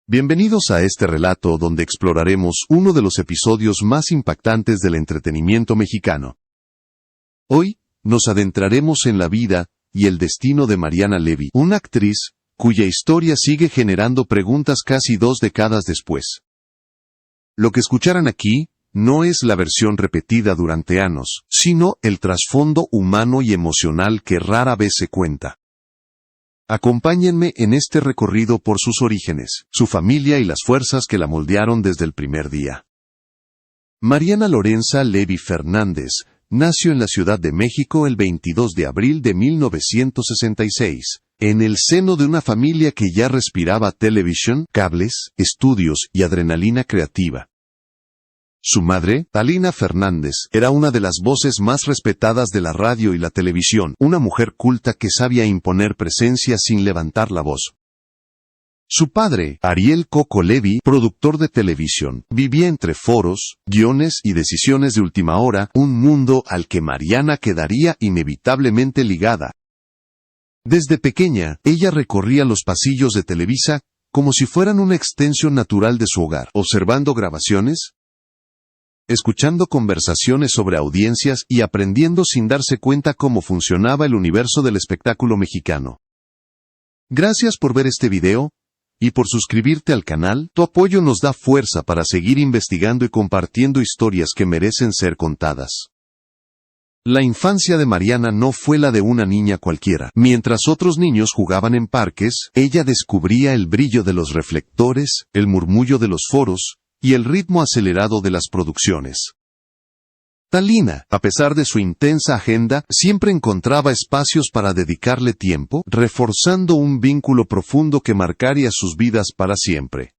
Bienvenidos a este relato donde exploraremos uno de los episodios más impactantes del entretenimiento mexicano. Hoy, nos adentraremos en la vida y el destino de Mariana Levy, una actriz cuya historia sigue generando preguntas casi 2 décadas después. Lo que escucharán aquí no es la versión repetida durante años, sino el trasfondo humano y emocional que rara vez se cuenta. Acompáñenme en este recorrido por sus orígenes, su familia y las fuerzas que la moldearon desde el primer día. Mariana Lorenza Levy Fernández nació en la Ciudad de México el 22 de abril de 1966, en el seno de una familia que ya respiraba televisión, cables, estudios y adrenalina creativa. Su madre, Talina Fernández, era una de las voces más respetadas de la radio y la televisión, una mujer culta que sabía imponer presencia sin levantar la voz. Su padre, Ariel Coco Levy, productor de televisión, vivía entre foros, guiones y decisiones de última hora, un mundo al que Mariana quedaría inevitablemente ligada. Desde pequeña, ella recorría los pasillos de Televisa como si fueran una extensión natural de su hogar, observando grabaciones, escuchando conversaciones sobre audiencias y aprendiendo sin darse cuenta cómo funcionaba el universo del espectáculo mexicano. Gracias por ver este video y por suscribirte al canal. Tu apoyo nos da fuerza para seguir investigando y compartiendo historias que merecen ser contadas. La infancia de Mariana no fue la de una niña cualquiera. Mientras otros niños jugaban en parques, ella descubría el brillo de los reflectores, el murmullo de los foros y el ritmo acelerado de las producciones. Talina, a pesar de su intensa agenda, siempre encontraba espacios para dedicarle tiempo, reforzando un vínculo profundo que marcaría sus vidas para siempre.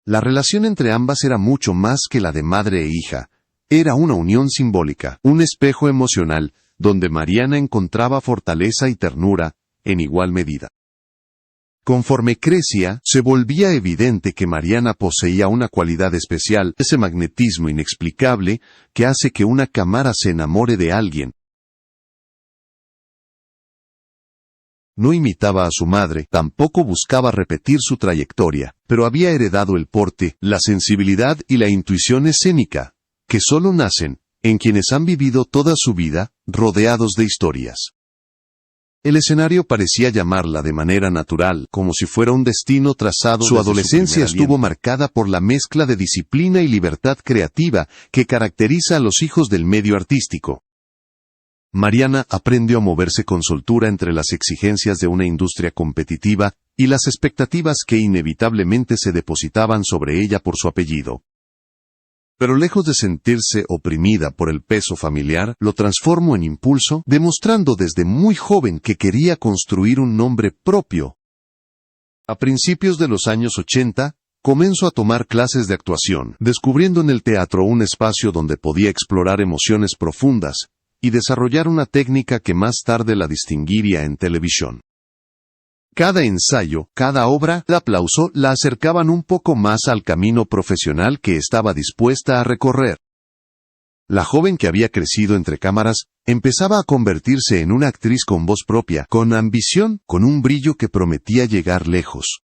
La relación entre ambas era mucho más que la de madre e hija. Era una unión simbólica, un espejo emocional, donde Mariana encontraba fortaleza y ternura, en igual medida. Conforme crecía, se volvía evidente que Mariana poseía una cualidad especial, ese magnetismo inexplicable que hace que una cámara se enamore de alguien. No imitaba a su madre, tampoco buscaba repetir su trayectoria, pero había heredado el porte, la sensibilidad y la intuición escénica, que solo nacen en quienes han vivido toda su vida, rodeados de historias. El escenario parecía llamarla de manera natural, como si fuera un destino trazado. Su adolescencia estuvo marcada por la mezcla de disciplina y libertad creativa que caracteriza a los hijos del medio artístico. Mariana aprendió a moverse con soltura entre las exigencias de una industria competitiva y las expectativas que inevitablemente se depositaban sobre ella por su apellido. Pero lejos de sentirse oprimida por el peso familiar, lo transformó en impulso, demostrando desde muy joven que quería construir un nombre propio. A principios de los años 80, comenzó a tomar clases de actuación, descubriendo en el teatro un espacio donde podía explorar emociones profundas y desarrollar una técnica que más tarde la distinguiría en televisión. Cada ensayo, cada obra, de aplauso, la acercaban un poco más al camino profesional que estaba dispuesta a recorrer. La joven que había crecido entre cámaras, empezaba a convertirse en una actriz con voz propia, con ambición, con un brillo que prometía llegar lejos.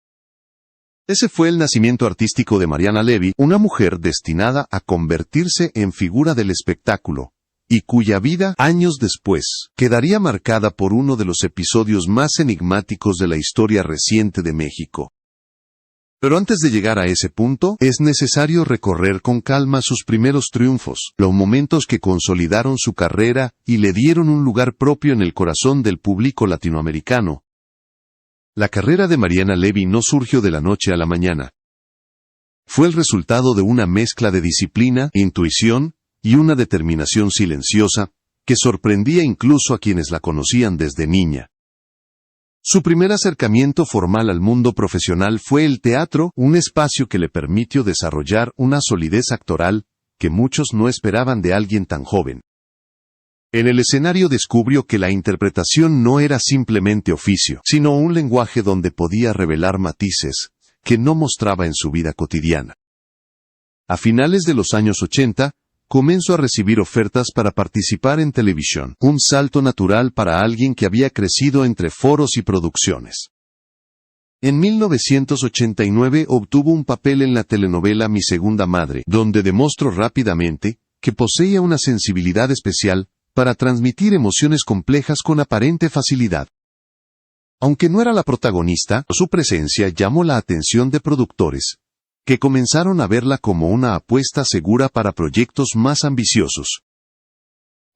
Ese fue el nacimiento artístico de Mariana Levy, una mujer destinada a convertirse en figura del espectáculo, y cuya vida, años después, quedaría marcada por uno de los episodios más enigmáticos de la historia reciente de México. Pero antes de llegar a ese punto, es necesario recorrer con calma sus primeros triunfos, los momentos que consolidaron su carrera y le dieron un lugar propio en el corazón del público latinoamericano. La carrera de Mariana Levy no surgió de la noche a la mañana. Fue el resultado de una mezcla de disciplina, intuición, y una determinación silenciosa, que sorprendía incluso a quienes la conocían desde niña. Su primer acercamiento formal al mundo profesional fue el teatro, un espacio que le permitió desarrollar una solidez actoral que muchos no esperaban de alguien tan joven. En el escenario descubrió que la interpretación no era simplemente oficio, sino un lenguaje donde podía revelar matices que no mostraba en su vida cotidiana. A finales de los años 80, comenzó a recibir ofertas para participar en televisión, un salto natural para alguien que había crecido entre foros y producciones. En 1989 obtuvo un papel en la telenovela Mi Segunda Madre, donde demostró rápidamente que poseía una sensibilidad especial para transmitir emociones complejas con aparente facilidad. Aunque no era la protagonista, su presencia llamó la atención de productores, que comenzaron a verla como una apuesta segura para proyectos más ambiciosos.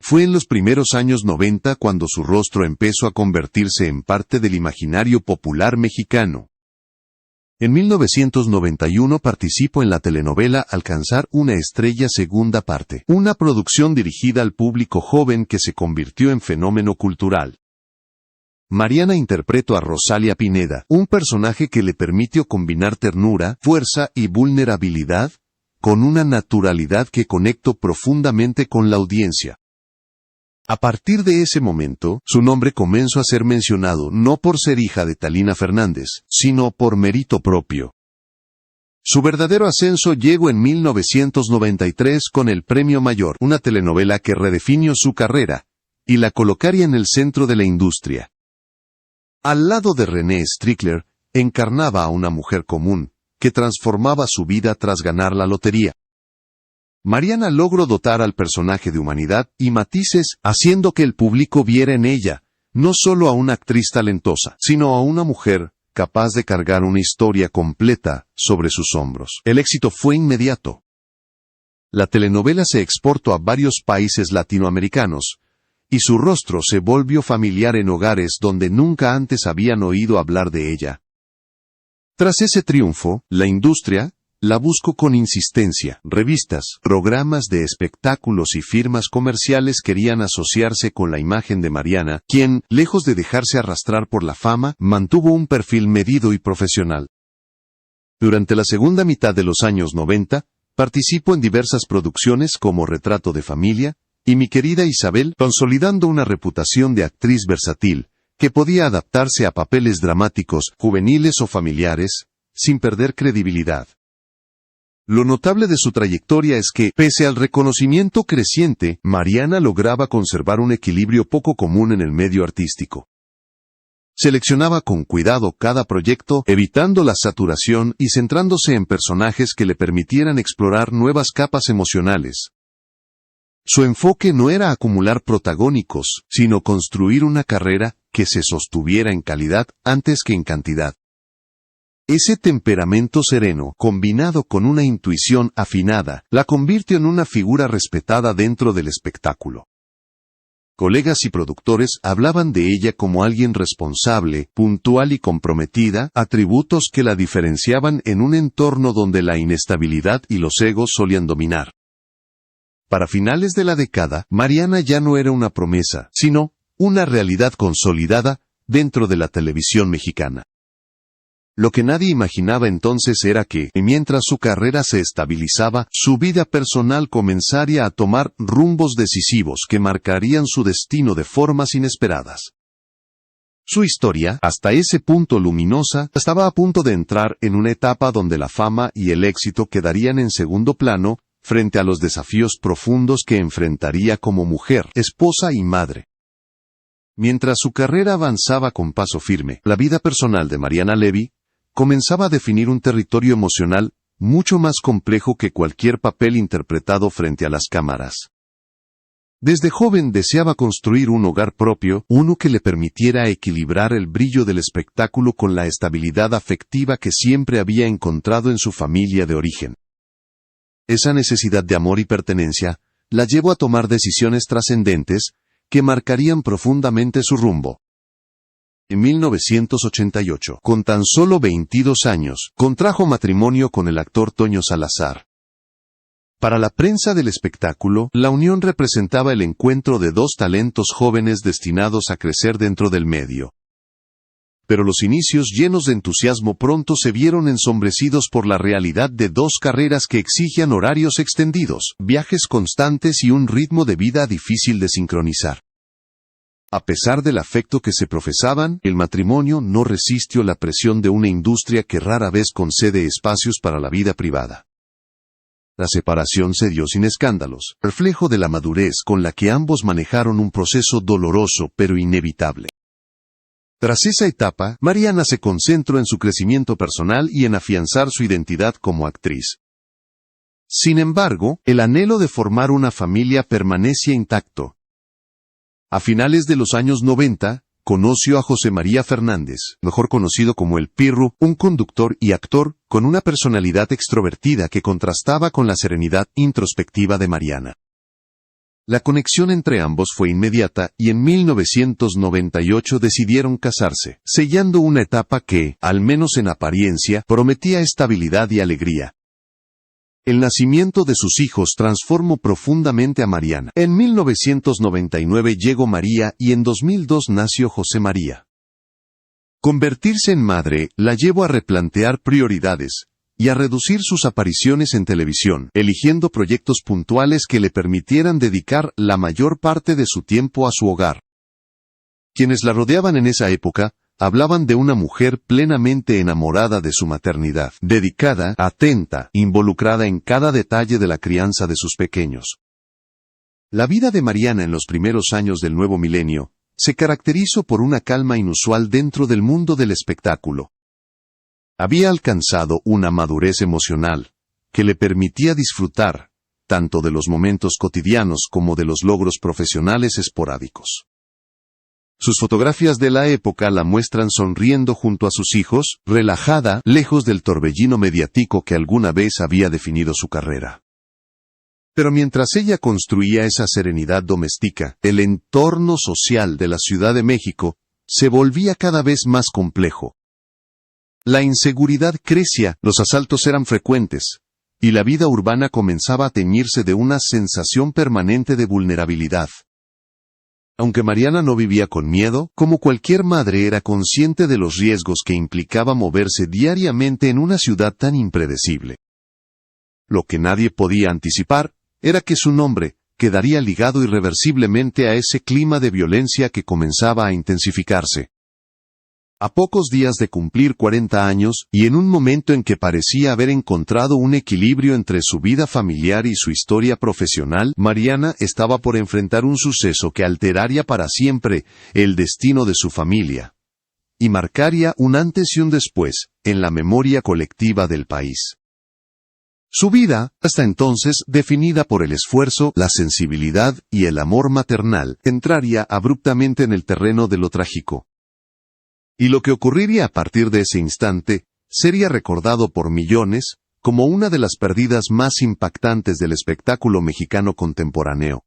Fue en los primeros años 90 cuando su rostro empezó a convertirse en parte del imaginario popular mexicano. En 1991 participó en la telenovela Alcanzar una estrella segunda parte, una producción dirigida al público joven que se convirtió en fenómeno cultural. Mariana interpretó a Rosalia Pineda, un personaje que le permitió combinar ternura, fuerza y vulnerabilidad, con una naturalidad que conectó profundamente con la audiencia. A partir de ese momento, su nombre comenzó a ser mencionado no por ser hija de Talina Fernández, sino por mérito propio. Su verdadero ascenso llegó en 1993 con El Premio Mayor, una telenovela que redefinió su carrera y la colocaría en el centro de la industria. Al lado de René Strickler, encarnaba a una mujer común, que transformaba su vida tras ganar la lotería. Mariana logró dotar al personaje de humanidad y matices, haciendo que el público viera en ella, no solo a una actriz talentosa, sino a una mujer capaz de cargar una historia completa sobre sus hombros. El éxito fue inmediato. La telenovela se exportó a varios países latinoamericanos, y su rostro se volvió familiar en hogares donde nunca antes habían oído hablar de ella. Tras ese triunfo, la industria la buscó con insistencia. Revistas, programas de espectáculos y firmas comerciales querían asociarse con la imagen de Mariana, quien, lejos de dejarse arrastrar por la fama, mantuvo un perfil medido y profesional. Durante la segunda mitad de los años 90, participó en diversas producciones como Retrato de Familia y Mi Querida Isabel, consolidando una reputación de actriz versátil, que podía adaptarse a papeles dramáticos, juveniles o familiares, sin perder credibilidad. Lo notable de su trayectoria es que, pese al reconocimiento creciente, Mariana lograba conservar un equilibrio poco común en el medio artístico. Seleccionaba con cuidado cada proyecto, evitando la saturación y centrándose en personajes que le permitieran explorar nuevas capas emocionales. Su enfoque no era acumular protagónicos, sino construir una carrera que se sostuviera en calidad antes que en cantidad. Ese temperamento sereno, combinado con una intuición afinada, la convirtió en una figura respetada dentro del espectáculo. Colegas y productores hablaban de ella como alguien responsable, puntual y comprometida, atributos que la diferenciaban en un entorno donde la inestabilidad y los egos solían dominar. Para finales de la década, Mariana ya no era una promesa, sino una realidad consolidada dentro de la televisión mexicana. Lo que nadie imaginaba entonces era que, mientras su carrera se estabilizaba, su vida personal comenzaría a tomar rumbos decisivos que marcarían su destino de formas inesperadas. Su historia, hasta ese punto luminosa, estaba a punto de entrar en una etapa donde la fama y el éxito quedarían en segundo plano, frente a los desafíos profundos que enfrentaría como mujer, esposa y madre. Mientras su carrera avanzaba con paso firme, la vida personal de Mariana Levy comenzaba a definir un territorio emocional mucho más complejo que cualquier papel interpretado frente a las cámaras. Desde joven deseaba construir un hogar propio, uno que le permitiera equilibrar el brillo del espectáculo con la estabilidad afectiva que siempre había encontrado en su familia de origen. Esa necesidad de amor y pertenencia la llevó a tomar decisiones trascendentes que marcarían profundamente su rumbo. En 1988, con tan solo 22 años, contrajo matrimonio con el actor Toño Salazar. Para la prensa del espectáculo, la unión representaba el encuentro de dos talentos jóvenes destinados a crecer dentro del medio. Pero los inicios llenos de entusiasmo pronto se vieron ensombrecidos por la realidad de dos carreras que exigían horarios extendidos, viajes constantes y un ritmo de vida difícil de sincronizar. A pesar del afecto que se profesaban, el matrimonio no resistió la presión de una industria que rara vez concede espacios para la vida privada. La separación se dio sin escándalos, reflejo de la madurez con la que ambos manejaron un proceso doloroso pero inevitable. Tras esa etapa, Mariana se concentró en su crecimiento personal y en afianzar su identidad como actriz. Sin embargo, el anhelo de formar una familia permanecía intacto. A finales de los años 90, conoció a José María Fernández, mejor conocido como El Pirru, un conductor y actor con una personalidad extrovertida que contrastaba con la serenidad introspectiva de Mariana. La conexión entre ambos fue inmediata y en 1998 decidieron casarse, sellando una etapa que, al menos en apariencia, prometía estabilidad y alegría. El nacimiento de sus hijos transformó profundamente a Mariana. En 1999 llegó María y en 2002 nació José María. Convertirse en madre la llevó a replantear prioridades y a reducir sus apariciones en televisión, eligiendo proyectos puntuales que le permitieran dedicar la mayor parte de su tiempo a su hogar. Quienes la rodeaban en esa época hablaban de una mujer plenamente enamorada de su maternidad, dedicada, atenta, involucrada en cada detalle de la crianza de sus pequeños. La vida de Mariana en los primeros años del nuevo milenio se caracterizó por una calma inusual dentro del mundo del espectáculo. Había alcanzado una madurez emocional que le permitía disfrutar tanto de los momentos cotidianos como de los logros profesionales esporádicos. Sus fotografías de la época la muestran sonriendo junto a sus hijos, relajada, lejos del torbellino mediático que alguna vez había definido su carrera. Pero mientras ella construía esa serenidad doméstica, el entorno social de la Ciudad de México se volvía cada vez más complejo. La inseguridad crecía, los asaltos eran frecuentes, y la vida urbana comenzaba a teñirse de una sensación permanente de vulnerabilidad. Aunque Mariana no vivía con miedo, como cualquier madre era consciente de los riesgos que implicaba moverse diariamente en una ciudad tan impredecible. Lo que nadie podía anticipar era que su nombre quedaría ligado irreversiblemente a ese clima de violencia que comenzaba a intensificarse. A pocos días de cumplir 40 años, y en un momento en que parecía haber encontrado un equilibrio entre su vida familiar y su historia profesional, Mariana estaba por enfrentar un suceso que alteraría para siempre el destino de su familia, y marcaría un antes y un después en la memoria colectiva del país. Su vida, hasta entonces definida por el esfuerzo, la sensibilidad y el amor maternal, entraría abruptamente en el terreno de lo trágico. Y lo que ocurriría a partir de ese instante sería recordado por millones como una de las pérdidas más impactantes del espectáculo mexicano contemporáneo.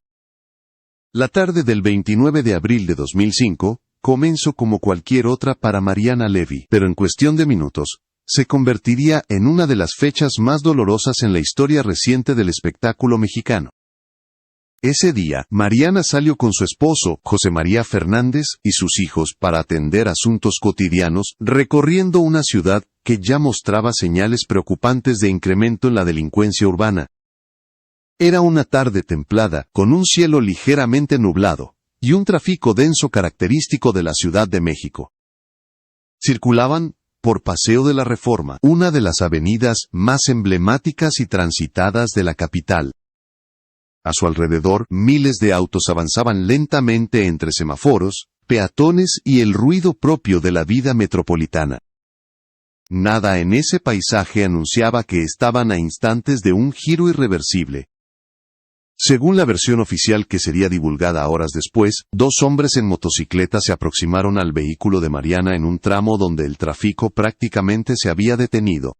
La tarde del 29 de abril de 2005 comenzó como cualquier otra para Mariana Levy, pero en cuestión de minutos se convertiría en una de las fechas más dolorosas en la historia reciente del espectáculo mexicano. Ese día, Mariana salió con su esposo, José María Fernández, y sus hijos para atender asuntos cotidianos, recorriendo una ciudad que ya mostraba señales preocupantes de incremento en la delincuencia urbana. Era una tarde templada, con un cielo ligeramente nublado, y un tráfico denso característico de la Ciudad de México. Circulaban por Paseo de la Reforma, una de las avenidas más emblemáticas y transitadas de la capital. A su alrededor, miles de autos avanzaban lentamente entre semáforos, peatones y el ruido propio de la vida metropolitana. Nada en ese paisaje anunciaba que estaban a instantes de un giro irreversible. Según la versión oficial que sería divulgada horas después, 2 hombres en motocicleta se aproximaron al vehículo de Mariana en un tramo donde el tráfico prácticamente se había detenido.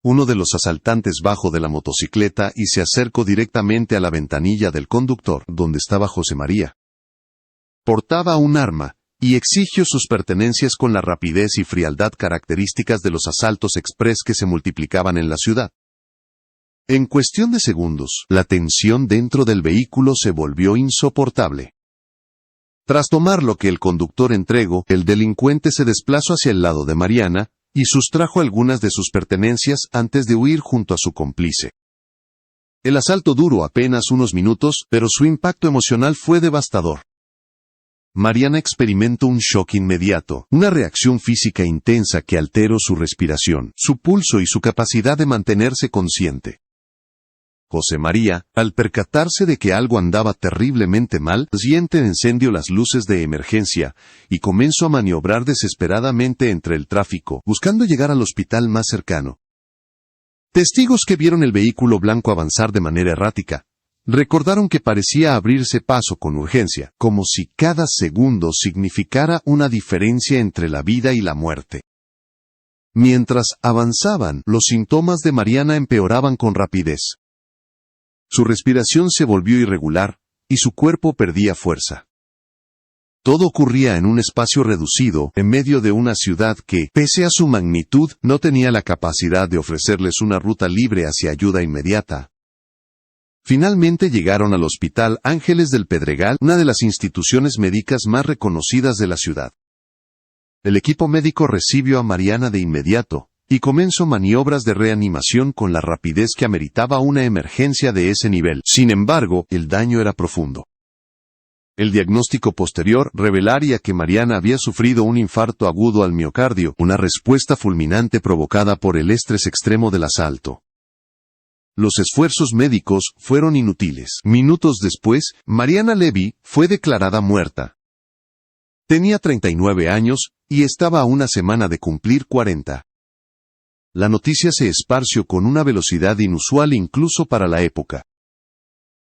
Uno de los asaltantes bajó de la motocicleta y se acercó directamente a la ventanilla del conductor, donde estaba José María. Portaba un arma, y exigió sus pertenencias con la rapidez y frialdad características de los asaltos express que se multiplicaban en la ciudad. En cuestión de segundos, la tensión dentro del vehículo se volvió insoportable. Tras tomar lo que el conductor entregó, el delincuente se desplazó hacia el lado de Mariana, y sustrajo algunas de sus pertenencias antes de huir junto a su cómplice. El asalto duró apenas unos minutos, pero su impacto emocional fue devastador. Mariana experimentó un shock inmediato, una reacción física intensa que alteró su respiración, su pulso y su capacidad de mantenerse consciente. José María, al percatarse de que algo andaba terriblemente mal, encendió las luces de emergencia y comenzó a maniobrar desesperadamente entre el tráfico, buscando llegar al hospital más cercano. Testigos que vieron el vehículo blanco avanzar de manera errática recordaron que parecía abrirse paso con urgencia, como si cada segundo significara una diferencia entre la vida y la muerte. Mientras avanzaban, los síntomas de Mariana empeoraban con rapidez. Su respiración se volvió irregular, y su cuerpo perdía fuerza. Todo ocurría en un espacio reducido, en medio de una ciudad que, pese a su magnitud, no tenía la capacidad de ofrecerles una ruta libre hacia ayuda inmediata. Finalmente llegaron al Hospital Ángeles del Pedregal, una de las instituciones médicas más reconocidas de la ciudad. El equipo médico recibió a Mariana de inmediato, y comenzó maniobras de reanimación con la rapidez que ameritaba una emergencia de ese nivel. Sin embargo, el daño era profundo. El diagnóstico posterior revelaría que Mariana había sufrido un infarto agudo al miocardio, una respuesta fulminante provocada por el estrés extremo del asalto. Los esfuerzos médicos fueron inútiles. Minutos después, Mariana Levy fue declarada muerta. Tenía 39 años, y estaba a una semana de cumplir 40. La noticia se esparció con una velocidad inusual incluso para la época.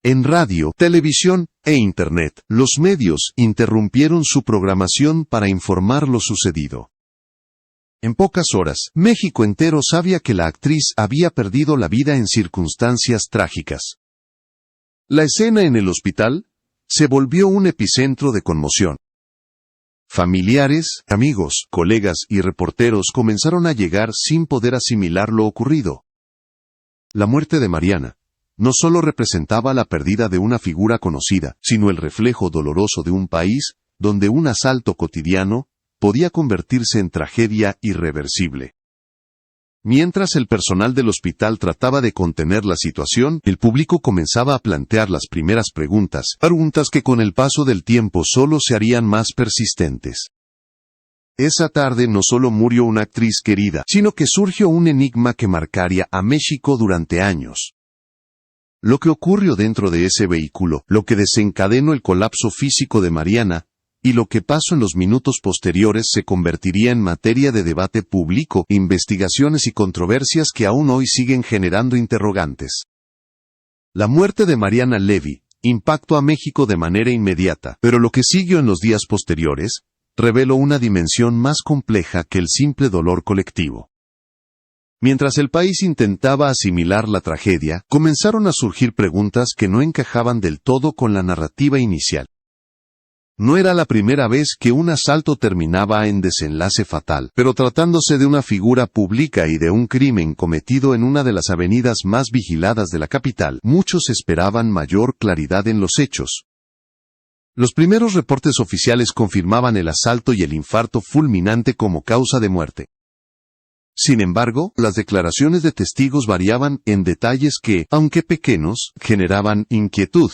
En radio, televisión e Internet, los medios interrumpieron su programación para informar lo sucedido. En pocas horas, México entero sabía que la actriz había perdido la vida en circunstancias trágicas. La escena en el hospital se volvió un epicentro de conmoción. Familiares, amigos, colegas y reporteros comenzaron a llegar sin poder asimilar lo ocurrido. La muerte de Mariana no solo representaba la pérdida de una figura conocida, sino el reflejo doloroso de un país donde un asalto cotidiano podía convertirse en tragedia irreversible. Mientras el personal del hospital trataba de contener la situación, el público comenzaba a plantear las primeras preguntas que con el paso del tiempo solo se harían más persistentes. Esa tarde no solo murió una actriz querida, sino que surgió un enigma que marcaría a México durante años. Lo que ocurrió dentro de ese vehículo, lo que desencadenó el colapso físico de Mariana, y lo que pasó en los minutos posteriores se convertiría en materia de debate público, investigaciones y controversias que aún hoy siguen generando interrogantes. La muerte de Mariana Levy impactó a México de manera inmediata, pero lo que siguió en los días posteriores reveló una dimensión más compleja que el simple dolor colectivo. Mientras el país intentaba asimilar la tragedia, comenzaron a surgir preguntas que no encajaban del todo con la narrativa inicial. No era la primera vez que un asalto terminaba en desenlace fatal, pero tratándose de una figura pública y de un crimen cometido en una de las avenidas más vigiladas de la capital, muchos esperaban mayor claridad en los hechos. Los primeros reportes oficiales confirmaban el asalto y el infarto fulminante como causa de muerte. Sin embargo, las declaraciones de testigos variaban en detalles que, aunque pequeños, generaban inquietud.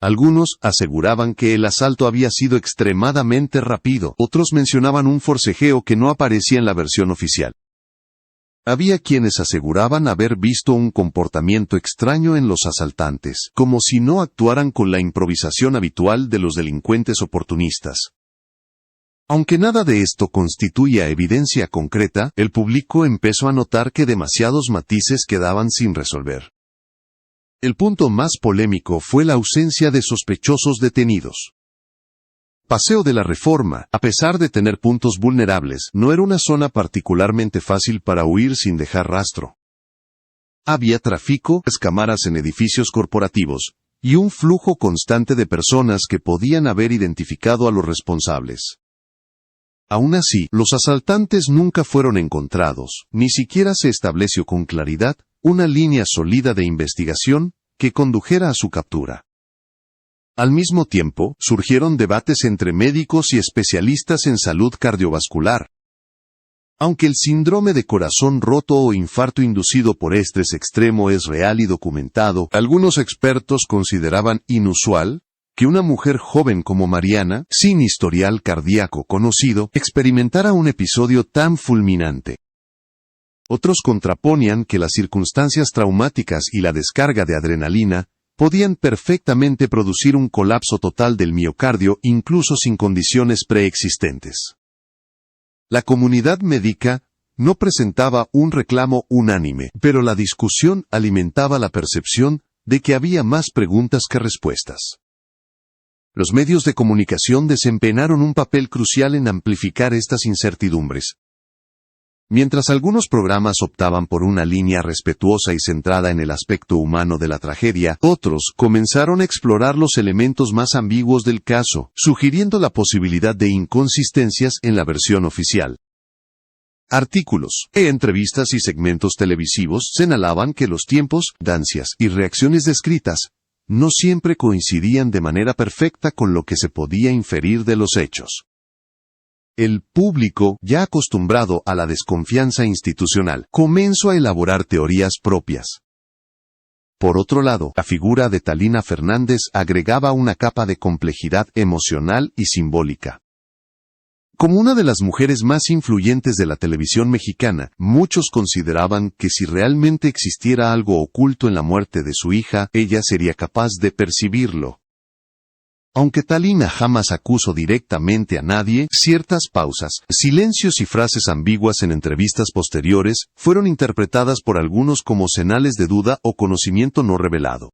Algunos aseguraban que el asalto había sido extremadamente rápido, otros mencionaban un forcejeo que no aparecía en la versión oficial. Había quienes aseguraban haber visto un comportamiento extraño en los asaltantes, como si no actuaran con la improvisación habitual de los delincuentes oportunistas. Aunque nada de esto constituía evidencia concreta, el público empezó a notar que demasiados matices quedaban sin resolver. El punto más polémico fue la ausencia de sospechosos detenidos. Paseo de la Reforma, a pesar de tener puntos vulnerables, no era una zona particularmente fácil para huir sin dejar rastro. Había tráfico, cámaras en edificios corporativos, y un flujo constante de personas que podían haber identificado a los responsables. Aún así, los asaltantes nunca fueron encontrados, ni siquiera se estableció con claridad una línea sólida de investigación que condujera a su captura. Al mismo tiempo, surgieron debates entre médicos y especialistas en salud cardiovascular. Aunque el síndrome de corazón roto o infarto inducido por estrés extremo es real y documentado, algunos expertos consideraban inusual que una mujer joven como Mariana, sin historial cardíaco conocido, experimentara un episodio tan fulminante. Otros contraponían que las circunstancias traumáticas y la descarga de adrenalina podían perfectamente producir un colapso total del miocardio incluso sin condiciones preexistentes. La comunidad médica no presentaba un reclamo unánime, pero la discusión alimentaba la percepción de que había más preguntas que respuestas. Los medios de comunicación desempeñaron un papel crucial en amplificar estas incertidumbres. Mientras algunos programas optaban por una línea respetuosa y centrada en el aspecto humano de la tragedia, otros comenzaron a explorar los elementos más ambiguos del caso, sugiriendo la posibilidad de inconsistencias en la versión oficial. Artículos, entrevistas y segmentos televisivos señalaban que los tiempos, dancias y reacciones descritas no siempre coincidían de manera perfecta con lo que se podía inferir de los hechos. El público, ya acostumbrado a la desconfianza institucional, comenzó a elaborar teorías propias. Por otro lado, la figura de Talina Fernández agregaba una capa de complejidad emocional y simbólica. Como una de las mujeres más influyentes de la televisión mexicana, muchos consideraban que si realmente existiera algo oculto en la muerte de su hija, ella sería capaz de percibirlo. Aunque Talina jamás acusó directamente a nadie, ciertas pausas, silencios y frases ambiguas en entrevistas posteriores fueron interpretadas por algunos como señales de duda o conocimiento no revelado.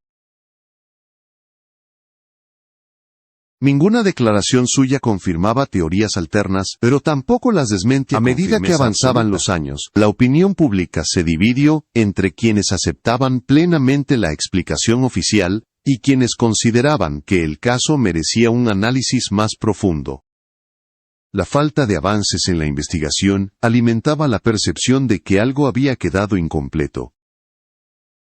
Ninguna declaración suya confirmaba teorías alternas, pero tampoco las desmentía. A medida que avanzaban los años, la opinión pública se dividió entre quienes aceptaban plenamente la explicación oficial y quienes consideraban que el caso merecía un análisis más profundo. La falta de avances en la investigación alimentaba la percepción de que algo había quedado incompleto.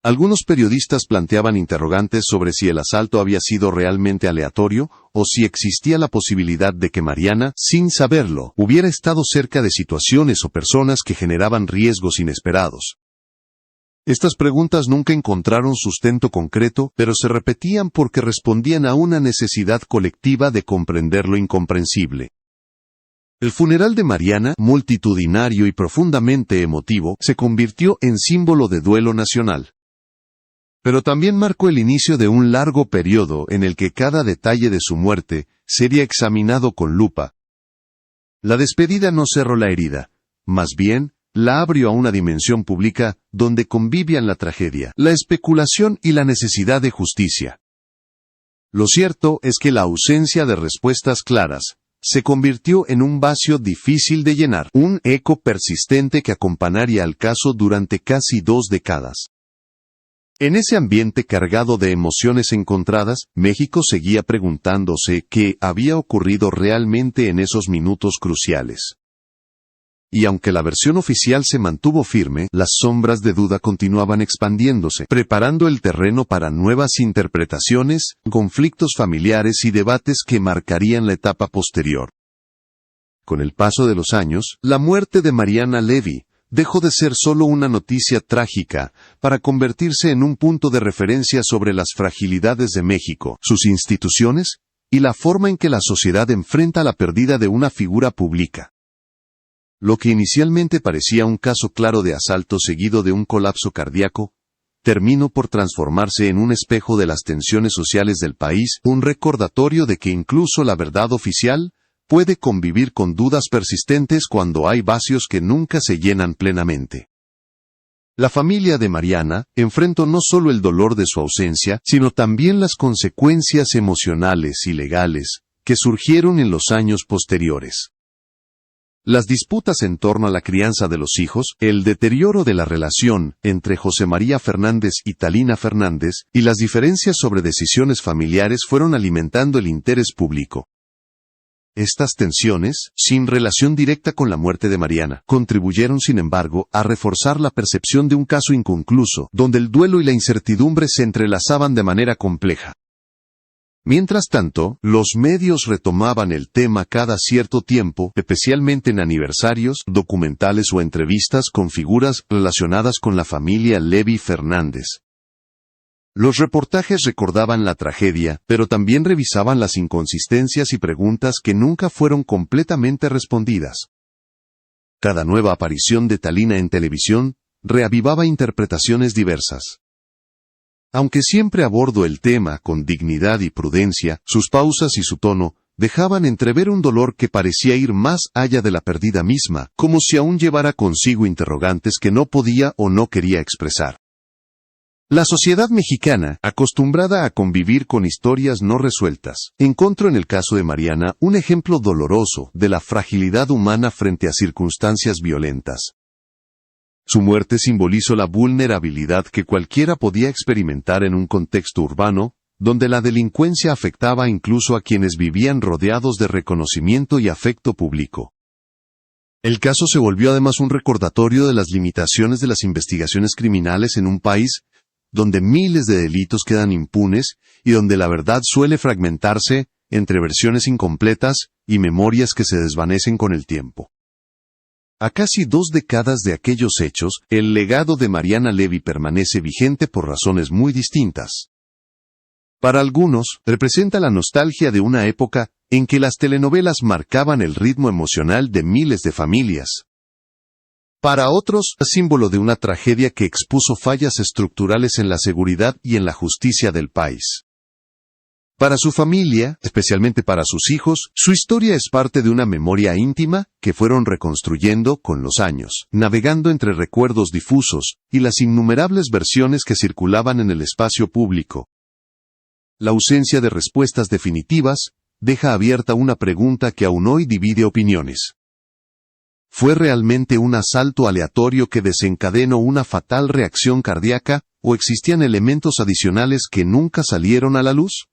Algunos periodistas planteaban interrogantes sobre si el asalto había sido realmente aleatorio, o si existía la posibilidad de que Mariana, sin saberlo, hubiera estado cerca de situaciones o personas que generaban riesgos inesperados. Estas preguntas nunca encontraron sustento concreto, pero se repetían porque respondían a una necesidad colectiva de comprender lo incomprensible. El funeral de Mariana, multitudinario y profundamente emotivo, se convirtió en símbolo de duelo nacional. Pero también marcó el inicio de un largo periodo en el que cada detalle de su muerte sería examinado con lupa. La despedida no cerró la herida, más bien, la abrió a una dimensión pública donde convivían la tragedia, la especulación y la necesidad de justicia. Lo cierto es que la ausencia de respuestas claras se convirtió en un vacío difícil de llenar, un eco persistente que acompañaría al caso durante casi 2 décadas. En ese ambiente cargado de emociones encontradas, México seguía preguntándose qué había ocurrido realmente en esos minutos cruciales. Y aunque la versión oficial se mantuvo firme, las sombras de duda continuaban expandiéndose, preparando el terreno para nuevas interpretaciones, conflictos familiares y debates que marcarían la etapa posterior. Con el paso de los años, la muerte de Mariana Levy dejó de ser solo una noticia trágica para convertirse en un punto de referencia sobre las fragilidades de México, sus instituciones y la forma en que la sociedad enfrenta la pérdida de una figura pública. Lo que inicialmente parecía un caso claro de asalto seguido de un colapso cardíaco, terminó por transformarse en un espejo de las tensiones sociales del país, un recordatorio de que incluso la verdad oficial puede convivir con dudas persistentes cuando hay vacíos que nunca se llenan plenamente. La familia de Mariana enfrentó no solo el dolor de su ausencia, sino también las consecuencias emocionales y legales que surgieron en los años posteriores. Las disputas en torno a la crianza de los hijos, el deterioro de la relación entre José María Fernández y Talina Fernández, y las diferencias sobre decisiones familiares fueron alimentando el interés público. Estas tensiones, sin relación directa con la muerte de Mariana, contribuyeron sin embargo a reforzar la percepción de un caso inconcluso, donde el duelo y la incertidumbre se entrelazaban de manera compleja. Mientras tanto, los medios retomaban el tema cada cierto tiempo, especialmente en aniversarios, documentales o entrevistas con figuras relacionadas con la familia Levy Fernández. Los reportajes recordaban la tragedia, pero también revisaban las inconsistencias y preguntas que nunca fueron completamente respondidas. Cada nueva aparición de Talina en televisión reavivaba interpretaciones diversas. Aunque siempre abordó el tema con dignidad y prudencia, sus pausas y su tono dejaban entrever un dolor que parecía ir más allá de la pérdida misma, como si aún llevara consigo interrogantes que no podía o no quería expresar. La sociedad mexicana, acostumbrada a convivir con historias no resueltas, encontró en el caso de Mariana un ejemplo doloroso de la fragilidad humana frente a circunstancias violentas. Su muerte simbolizó la vulnerabilidad que cualquiera podía experimentar en un contexto urbano, donde la delincuencia afectaba incluso a quienes vivían rodeados de reconocimiento y afecto público. El caso se volvió además un recordatorio de las limitaciones de las investigaciones criminales en un país donde miles de delitos quedan impunes y donde la verdad suele fragmentarse entre versiones incompletas y memorias que se desvanecen con el tiempo. A casi 2 décadas de aquellos hechos, el legado de Mariana Levy permanece vigente por razones muy distintas. Para algunos, representa la nostalgia de una época en que las telenovelas marcaban el ritmo emocional de miles de familias. Para otros, es símbolo de una tragedia que expuso fallas estructurales en la seguridad y en la justicia del país. Para su familia, especialmente para sus hijos, su historia es parte de una memoria íntima que fueron reconstruyendo con los años, navegando entre recuerdos difusos y las innumerables versiones que circulaban en el espacio público. La ausencia de respuestas definitivas deja abierta una pregunta que aún hoy divide opiniones. ¿Fue realmente un asalto aleatorio que desencadenó una fatal reacción cardíaca, o existían elementos adicionales que nunca salieron a la luz?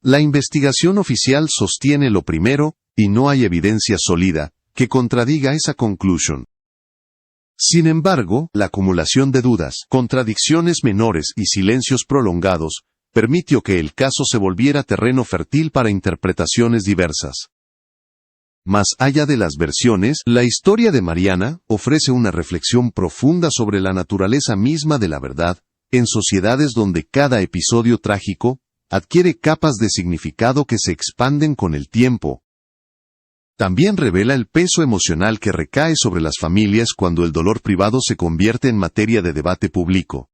La investigación oficial sostiene lo primero, y no hay evidencia sólida que contradiga esa conclusión. Sin embargo, la acumulación de dudas, contradicciones menores y silencios prolongados permitió que el caso se volviera terreno fértil para interpretaciones diversas. Más allá de las versiones, la historia de Mariana ofrece una reflexión profunda sobre la naturaleza misma de la verdad, en sociedades donde cada episodio trágico adquiere capas de significado que se expanden con el tiempo. También revela el peso emocional que recae sobre las familias cuando el dolor privado se convierte en materia de debate público.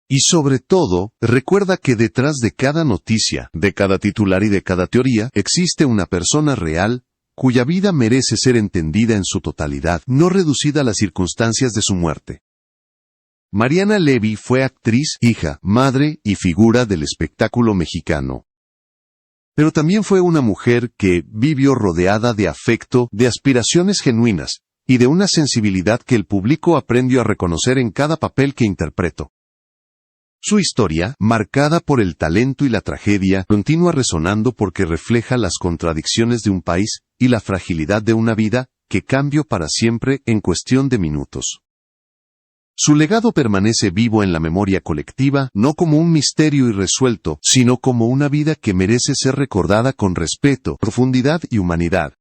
Y sobre todo, recuerda que detrás de cada noticia, de cada titular y de cada teoría, existe una persona real, cuya vida merece ser entendida en su totalidad, no reducida a las circunstancias de su muerte. Mariana Levy fue actriz, hija, madre y figura del espectáculo mexicano. Pero también fue una mujer que vivió rodeada de afecto, de aspiraciones genuinas, y de una sensibilidad que el público aprendió a reconocer en cada papel que interpretó. Su historia, marcada por el talento y la tragedia, continúa resonando porque refleja las contradicciones de un país y la fragilidad de una vida que cambió para siempre en cuestión de minutos. Su legado permanece vivo en la memoria colectiva, no como un misterio irresuelto, sino como una vida que merece ser recordada con respeto, profundidad y humanidad.